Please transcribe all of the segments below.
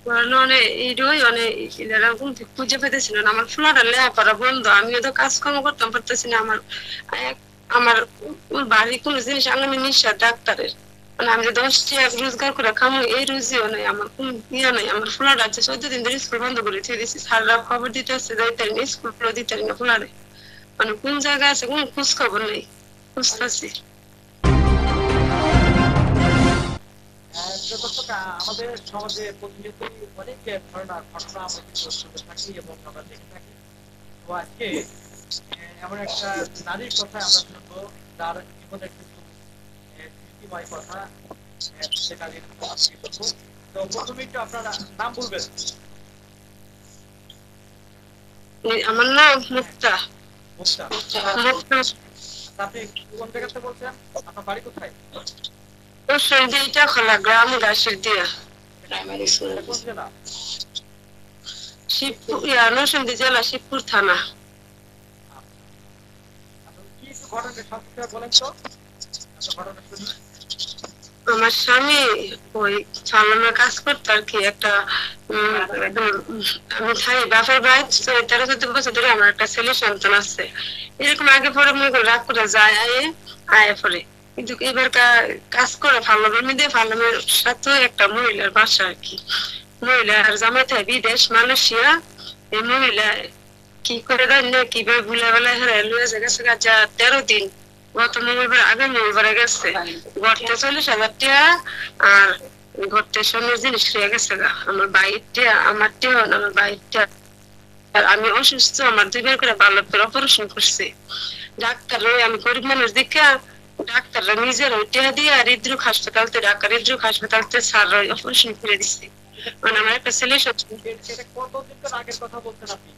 মানে এইটাই মানে এরকম খুঁজে পেতেছিল না আমার ফ্ল্যাটের লেখাপড়া বন্ধ আমিও তো কাজকর্ম করতাম পারতেছি না আমার আমার বাড়ি কোনো জিনিস আনলাম নিঃশ্বাস ডাক্তারের মানে আমি যে 10 টাকা রোজগার করে খামো এই রুজিও নাই আমার কোন ইয়ে নাই আমার ফ্ল্যাট আছে 14 দিন ধরে স্কুল বন্ধ করে ছেড়ে দিচ্ছি স্যাররা খবর দিতে আসছে যাইতে না স্কুল গুলো দিতে না ফ্ল্যাটে মানে কোন জায়গায় আছে কোন খোঁজ খবর নেই বুঝতেছি। তো দর্শক, আমাদের সমাজে প্রতিনিয়তই অনেক ধরনের ঘটনা আমরা কিন্তু শুনতে থাকি এবং আমরা দেখে থাকি। তো আজকে এমন একটা নারীর কথা আমরা শুনবো, যার জীবনের কিছু স্মৃতিময় কথা, সে নারীর কথা থেকে শুনবো। তো প্রথমে একটু আপনারা নাম বলবেন। আমার নাম হ্যাঁ, মুক্তা। মুক্তা। মুক্তা আচ্ছা, আপনি কোন জায়গা থেকে বলছেন? আপনার বাড়ি কোথায়? এটা খোলা গ্রাম গাছের দিয়া প্রাইমারি স্কুল এটা কোন জেলা? শিবপুর নরসিংদী জেলা শিবপুর থানা। আচ্ছা, কি একটু ঘটনা সংক্ষেপে বলেন তো, একটা ঘটনা শুনি। আমার স্বামী ওই সালনের কাজ করতো আর কি একটা একদম আমি থাই বাপের বাড়ি তো 13-14 বছর ধরে আমার একটা ছেলে সন্তান আছে এরকম আগে পরে মনে করে রাগ করে যায় আয়ে পরে কিন্তু এবার কাজ করে ফার্লামের মধ্যে ফার্লামের সাথে একটা মহিলার বাসা আর কি মহিলার জামাই থাকে বিদেশ মালয়েশিয়া এই মহিলা কি করে দেন না কিভাবে ভুলে বেলা হেরে লুয়ে গেছে যা 13 দিন গত মঙ্গলবার আগে মঙ্গলবারে গেছে ঘরতে 40,000 টাকা আর ঘরতে স্বর্ণের জিনিস খেয়ে গেছে গা আমার বাইরটা আমার টেও না আমার বাইরটা আর আমি অসুস্থ আমার 2 বার করে বাল্যকের অপারেশন করছে ডাক্তার আমি গরিব মানুষ দেখে ডাক্তাররা নিজের টেহা দিয়ে হৃদরোগ হাসপাতালতে ঢাকা হৃদরোগ হাসপাতালতে স্যার অপারেশন করে দিচ্ছে মানে আমার একটা ছেলে এটা কতদিন তো আগের কথা বলছেন আপনি?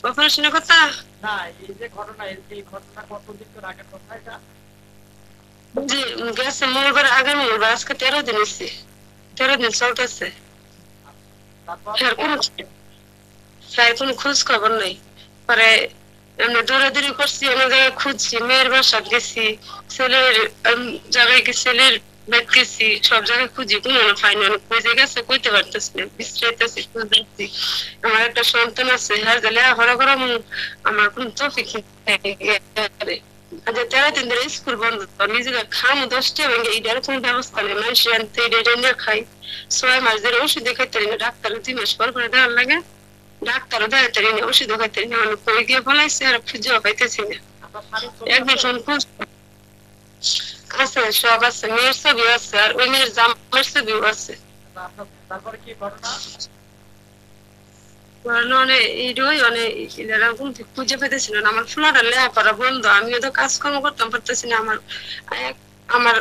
অপারেশনের কথা না, এই যে ঘটনা, এই ঘটনা কতদিন তো আগের কথা এটা? জি গেছে মঙ্গলবার আগে মঙ্গলবার আজকে 13 দিন হচ্ছে 13 দিন চলতেছে তারপর আর কোনো স্যার কোনো খোঁজ খবর নাই পরে আমরা দৌড়াদৌড়ি করছি অনেক জায়গায় খুঁজছি মেয়ের বাসা গেছি ছেলের জায়গায় ছেলের বেদ গেছি সব জায়গায় খুঁজি কোনো পাইনি অনেক খুঁজে গেছে কইতে পারতেছি না বিশ্রাইতেছি খুঁজতেছি আমার একটা সন্তান আছে হ্যাঁ গেলে হরা করা আমার কোন তফিক নেই আজ 13 দিন ধরে স্কুল বন্ধ নিজেরা খাম 10 টাকা ভেঙে এটার কোনো ব্যবস্থা নেই মানুষ আনতে এটা নিয়ে খাই 6 মাস ধরে ওষুধ খাইতে না ডাক্তার 2 মাস পর করে দেওয়ার লাগে ডাক্তারও দেখাতে না ওষুধ খাইতে না মানে কই গিয়ে ফলাইছে আর খুঁজেও পাইতেছি না আপনার স্বামীর ছবি একবার আছে? ফোন খুঁজ আছে সব আছে মেয়ের ছবি আছে আর ওই মেয়ের জামার ছবিও আছে আপনার তারপরে কি ঘটনা? মানে এইটাই মানে এরকম খুঁজে পেতেছিল না আমার ফ্ল্যাটের লেখাপড়া বন্ধ আমিও তো কাজকর্ম করতাম পারতেছি না আমার আমার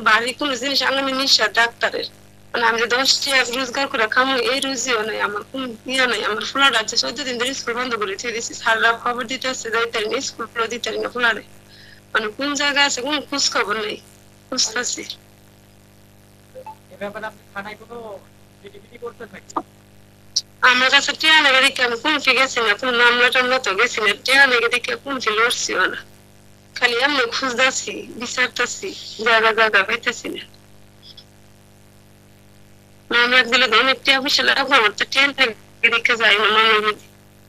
বাড়ির কোনো জিনিস আনলাম নিঃশ্বাস ডাক্তারের মানে আমি যে 10 টাকা রোজগার করে খামো এই রুজিও নাই আমার কোন ইয়ে নাই আমার ফ্ল্যাট আছে 14 দিন ধরে স্কুল বন্ধ করে ছেড়ে দিচ্ছি স্যাররা খবর দিতে আসছে যাইতে না স্কুল গুলো দিতে না ফ্ল্যাটে মানে কোন জায়গায় আছে কোন খোঁজ খবর নেই বুঝতেছি। এ ব্যাপারে আপনি থানায় কোনো পিটিপিটি করতে থাকি? আমার কাছে টিয়া লেগে দেখে আমি কোন ফি গেছি না কোন মামলা টামলা তো গেছি না টিয়া লেগে দেখে কোন ফি লড়ছিও না খালি এমনি খুঁজতেছি বিচারতেছি জায়গা জায়গা পাইতেছি না মামলা দিলে তো অনেক টিয়া পয়সা লাগবে আমার তো টিয়া লেগে দেখে যাই না মামলা দিতে।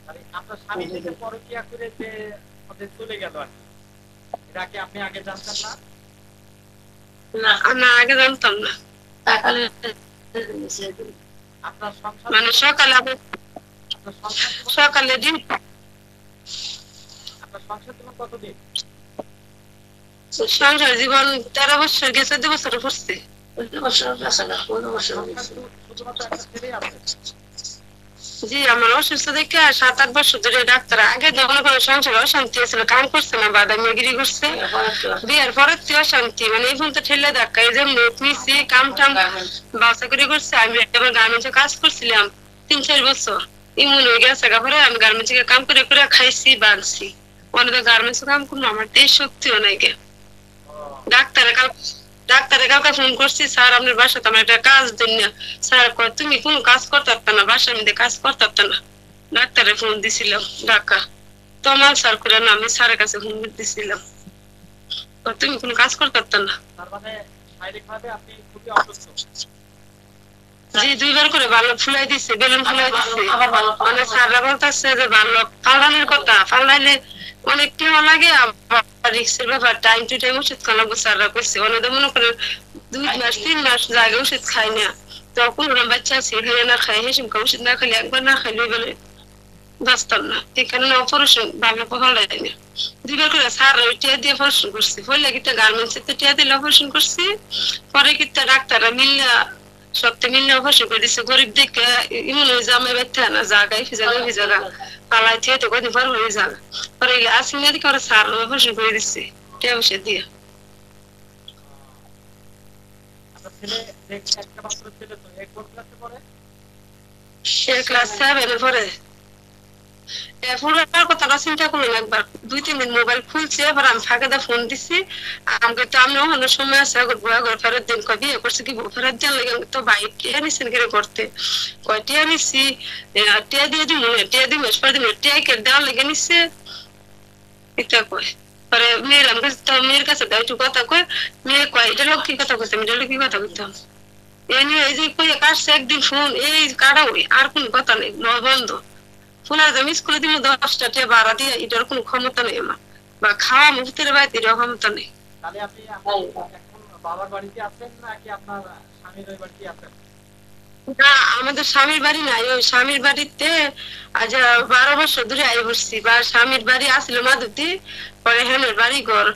মানে আপনার স্বামী থেকে পরকিয়া করে যে ওদের চলে গেল আর কি, এটা কি আপনি আগে জানতেন না? না আমি আগে জানতাম না আপনার সংসার মানে সকালে আপনার সংসার জীবন সকালে দিন আপনার সংসার জীবন কতদিন? সংসার জীবন 13 বছর গেছে 2 বছর পড়ছে 15 বছর আছে না 15 বছর সংসার শুধুমাত্র একটা ছেলেই আছে? জি আমার অসুস্থ দেখে 7-8 বছর ধরে ডাক্তার আগে যখন কোনো সংসারে অশান্তি ছিল কাম করছে না বাদামিগিরি করছে বিয়ের পরের থেকে অশান্তি মানে এই পর্যন্ত ঠেলে ধাক্কা এই যে মুখ নিছি কাম টাম বাসা করে করছে আমি আমার গার্মেন্টসে কাজ করছিলাম 3-4 বছর ইমন হয়ে গেছে পরে আমি গার্মেন্টসে কাম করে করে খাইছি বাঁধছি অনেক গার্মেন্টসে কাম করলো আমার দেশ শক্তিও নাই গে ডাক্তারের ডাক্তারের কাউকে ফোন করছি স্যার আপনার বাসাতে আমার একটা কাজ দেন না স্যার কয় তুমি কোনো কাজ করতে পারত না বাসার মধ্যে কাজ করতে পারত না ডাক্তারে ফোন দিছিলাম ঢাকা তোমার স্যার করে না আমি স্যারের কাছে ফোন দিছিলাম তুমি কোনো কাজ করতে পারত না তার মানে শারীরিক ভাবে আপনি খুবই অসুস্থ? জি 2 বার করে ভালো ফুলাই দিছে, বেলুন ফুলাই দিছে। মানে স্যাররা বলতেছে যে ভালো ফালানোর কথা, ফালাইলে অনেক টাইম লাগে, আবার রিক্সের ব্যাপার, টাইম টু টাইম ওষুধ খাওয়া লাগবে স্যাররা কইছে। অনেকে মনে করেন 2 মাস 3 মাস জাগে ওষুধ খাই না, তখন ওরা বাচ্চা আছে এখানে না খাই, হেসিম ওষুধ না খাইলে একবার না খাইলে বলে বাঁচতাম না। এই কারণে অপারেশন ভালো ফলাই না। 2 বার করে স্যার টিয়া দিয়ে অপারেশন করছি, পরে কিতা গার্মেন্টস এ টিয়া দিলে অপারেশন করছি, পরে কিতা ডাক্তাররা মিল্লা সপ্তাহে মিল্লা অপারেশন করে দিচ্ছে। গরিব দেখে ইমন হয়ে জামে ব্যথা না জাগায় ভিজাগা পালাই থেকে তো কদিন পর হয়ে যাবে, পরে আসি না দিকে ওরা স্যার অপারেশন করে দিচ্ছে টিয়া বসে দিয়ে। আপনার ছেলে একটা মাত্র ছেলে তো কোন ক্লাসে পড়ে? সে ক্লাস 7 পরে। পুরার কথাটা চিন্তা করলাম একবার, 2-3 দিন মোবাইল খুলছে, এবার আমি ফাঁকে দা ফোন দিছি। আমাকে তো আমি অন্য সময় আছে আগর বয়া ঘর ফেরত দিন, কয় বিয়ে করছে কি বউ ফেরত দেওয়ার লাগে, তো বাইক টিয়া নিচ্ছেন কেন করতে, কয় টিয়া নিচ্ছি, টিয়া দিয়ে দিব না, টিয়া দিব টিয়া কে দেওয়ার লেগে নিচ্ছে এটা কয়। পরে মেয়ের আমার কাছে, তো মেয়ের কাছে দাও একটু কথা কয়, মেয়ে কয় এটা লোক কি কথা কইতাম, এটা লোক কি কথা কইতাম, এই নিয়ে এই যে কইয়া কাটছে একদিন ফোন, এই কাটা ওই আর কোন কথা নেই, বন্ধ। ফুলার জমি স্কুলে দিব 10টা টাকা ভাড়া দিয়ে, এটার কোনো ক্ষমতা নেই আমার, বা খাওয়া মুফতের বাইরে এটার ক্ষমতা নেই। তাহলে আপনি এখন বাবার বাড়িতে আছেন নাকি আপনার স্বামীর ওই বাড়িতে আছেন? না, আমাদের স্বামীর বাড়ি নাই, ওই স্বামীর বাড়িতে আজ 12 বছর ধরে আই বসছি, বা স্বামীর বাড়ি আসছিল মাধুতি, পরে হেনের বাড়ি ঘর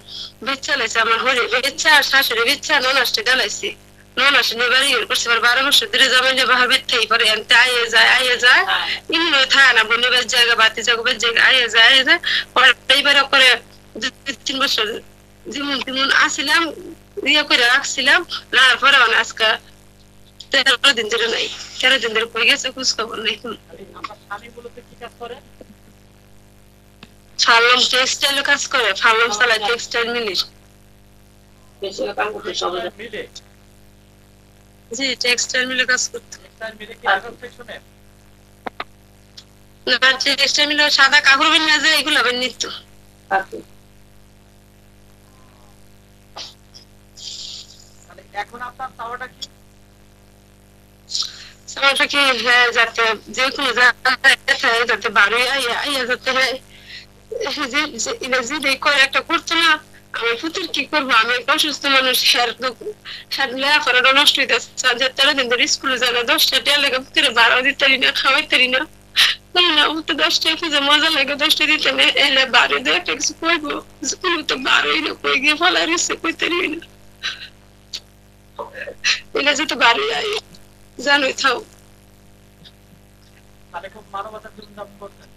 বেচা লাইছে আমার হরে, বেচা আর শাশুড়ি বেচা ননাসটা ডালাইছি, ননাস নিয়ে বাড়ি ঘর করছে। 12 বছর ধরে জামাইলে বাহার বেথাই পরে এনতে আইয়ে যায় ইমন থাকে না, বন্ধু বেশ জায়গা বাতি জায়গা বেশ জায়গা আইয়ে যায় পরে এইবারে করে 2-3 বছর যেমন তেমন আসিলাম, ইয়ে করে রাখছিলাম, না পরে আজকে 13 দিন ধরে নাই, 13 দিন ধরে কই গেছে খোঁজ খবর নেই। আপনার স্বামী মূলত কি কাজ করে? ফার্লাম টেক্সটাইল কাজ করে, ফার্লাম চালায় টেক্সটাইল মিলির। মিলে? জি টেক্সটাইল মিলে কাজ করতে। টেক্সটাইল মিলে কি কনফেকশনের? না টেক্সটাইল মিলে সাদা কাপড় বিন্যাস যে এগুলো আবার নিত্য। মানে এখন আপনার চাওয়াটা কি? চাওয়াটা কি, হ্যাঁ যাতে যে কোনো জায়গায় যাতে বাড়ি আইয়া যাতে যে করে একটা করতো না, আমি পুতুর কি করবো, আমি একটা অসুস্থ মানুষ, লেখাপড়াটা নষ্ট হইতেছে, 13 দিন ধরে স্কুলে যায় না, 10টা টাকা লেগে পুতুরে ভাড়াও দিতে পারি না, খাওয়াইতে না, না ও তো 10 টাকা খুঁজে মজা লাগে, 10টা দিতে নেই, এলে বাড়ি দিয়ে একটা কিছু করবো, স্কুলে তো বাড়ি না, কই গিয়ে ফলাই রয়েছে কইতে পারি না, এলে যেতে বাড়ি আই জানোই থাও। তাহলে খুব মানবতার জীবনযাপন করছেন?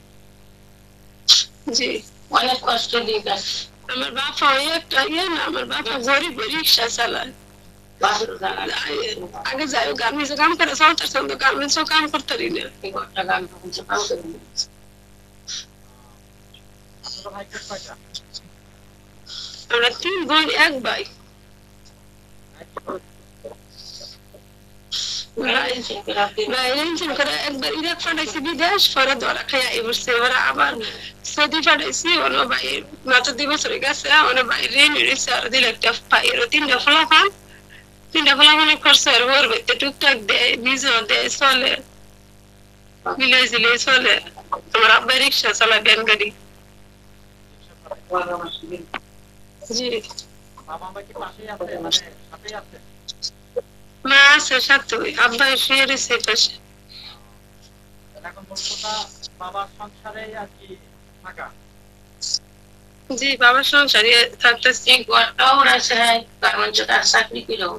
জি অনেক কষ্ট দিয়ে গেছে। আমার বাবা একটা ইয়ে না, আমার বাবা গরিব রিক্সা চালায়, আগে যাই গার্মেন্টস কাম করে চলতেছেন, তো গার্মেন্টস কাম করতে পারি না। আপনার ভাই কয়টা? আমরা 3 বোন 1 ভাই। একবার ইরাক পাঠাইছি বিদেশ, পরে ধরা খাই আই বসছে, এবার আবার সৌদি পাঠাইছি, ওনো ভাই মাত্র 2 বছর গেছে, ওনো ভাই ঋণ রয়েছে আর 2 লাখ টাকা পাই, 3টা ফলাফল 3টা ফলাফল খরচ আর ওর বাড়িতে টুকটাক দেয়, নিজেও দেয়, চলে মিলে জিলে চলে। আমার আব্বা রিক্সা চালায়, ভ্যান গাড়ি। জি বাবা মা কি পাশেই আছে, মানে সাথেই আছে? মা আছে সাথে, আব্বা শুয়ে রয়েছে পাশে। এখন মোট কথা বাবার সংসারে আর কি থাকা? জি বাবার সংসারে থাকতেছি। ঘরটাও আছে, গার্মেন্টসে তার চাকরি করো,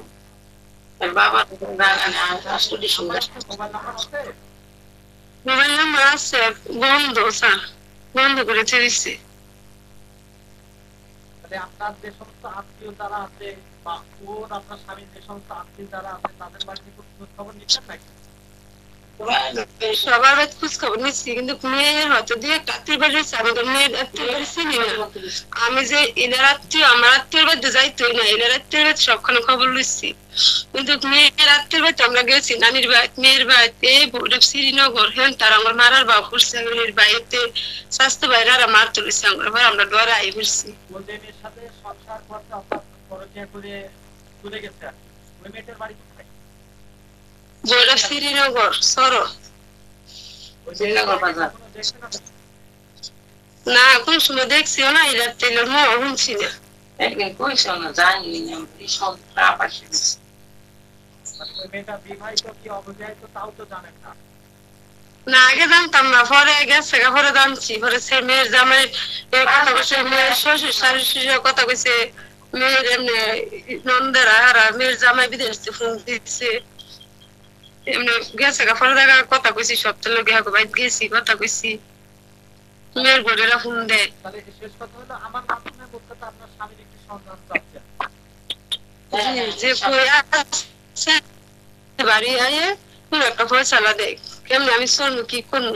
আর বাবা স্টুডি সুন্দর। মোবাইল নাম্বার আছে? মোবাইল নাম্বার আছে, বন্ধ স্যার, বন্ধ করে দিচ্ছি। তাহলে আপনার যে সমস্ত আত্মীয় যারা আছে, বা ওর আপনার স্বামীর যে সমস্ত আত্মীয় যারা আছে, তাদের বাড়িতে খোঁজ খবর নিচ্ছেন নাকি? সবার বাড়ি খোঁজ খবর নিচ্ছি, কিন্তু মেয়ের হয়তো 2-1 আত্মীয় বাড়ি রয়েছে, আমি তো মেয়ের আত্মীয় বাড়ি চিনি না। আমি যে এনার আত্মীয়, আমার আত্মীয় বাড়িতে যাইতোই না, এনার আত্মীয় বাড়ি সবখানে খবর লইছি, কিন্তু মেয়ের আত্মীয় বাড়িতে আমরা গেছি, নানির বাড়ি, মেয়ের বাড়িতে, শ্রীনগর, হ্যাঁ তার আমার মারার বাবা করছে, বাড়িতে স্বাস্থ্য বাইরে আর মার তুলেছে, আমরা ডরে আই বলছি। ওই যে মেয়ের সাথে সংসার করতে আপনার পরকীয়া করে চলে গেছে, ওই মেয়েটার বাড়ি কোথায়? বৈরব শ্রীনগর সরো। ওই শ্রীনগর বাজার। কখনো দেখছেন আপনি? না কোন সময় দেখছিও না, এটা তেলের শুনছি না। একদিন কইছো না জানি না এই সব আপাশে মানে ওই মেয়েটা বিবাহিত কি অবিবাহিত তাও তো জানেন না। না আগে জানতাম না, পরে গেছে পরে জানছি, পরে সে মেয়ের জামাই কথা কইছে, মেয়ের শ্বশুর শাশুড়ির কথা কইছে, মেয়ের এমনি নন্দেরা আর মেয়ের জামাই বিদেশ থেকে ফোন দিচ্ছে, এমনি গেছে পরে দেখা কথা কইছি, সপ্তাহ লোক বাইক গেছি কথা কইছি, মেয়ের ঘরেরা ফোন দেয়। তাহলে শেষ কথা হলো আমার মাধ্যমে মুখ্য কথা আপনার স্বামীর একটি সন্ধান চাচ্ছেন। যে কই আছে বাড়ি আয়ে কোন একটা ফয়সালা দেয়, কেমন আমি চলবো কি করবো।